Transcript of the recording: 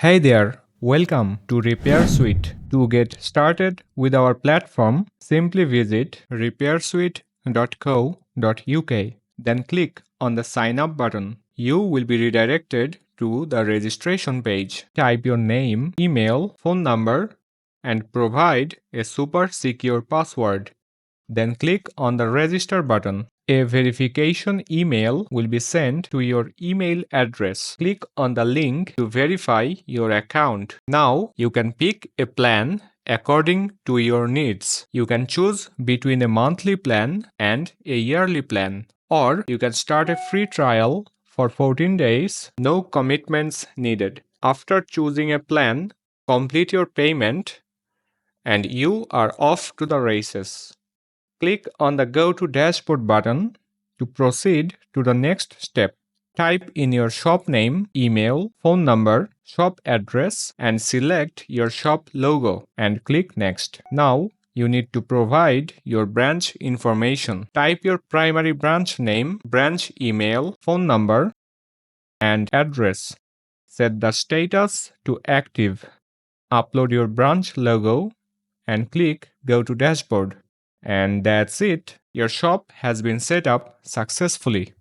Hey there, welcome to RepairSuite. To get started with our platform, simply visit repairsuite.co.uk. Then click on the sign up button. You will be redirected to the registration page. Type your name, email, phone number, and provide a super secure password. Then click on the register button. A verification email will be sent to your email address. Click on the link to verify your account. Now you can pick a plan according to your needs. You can choose between a monthly plan and a yearly plan, or you can start a free trial for 14 days, no commitments needed. After choosing a plan, complete your payment and you are off to the races. Click on the Go to Dashboard button to proceed to the next step. Type in your shop name, email, phone number, shop address, and select your shop logo and click Next. Now, you need to provide your branch information. Type your primary branch name, branch email, phone number, and address. Set the status to active. Upload your branch logo and click Go to Dashboard. And that's it. Your shop has been set up successfully.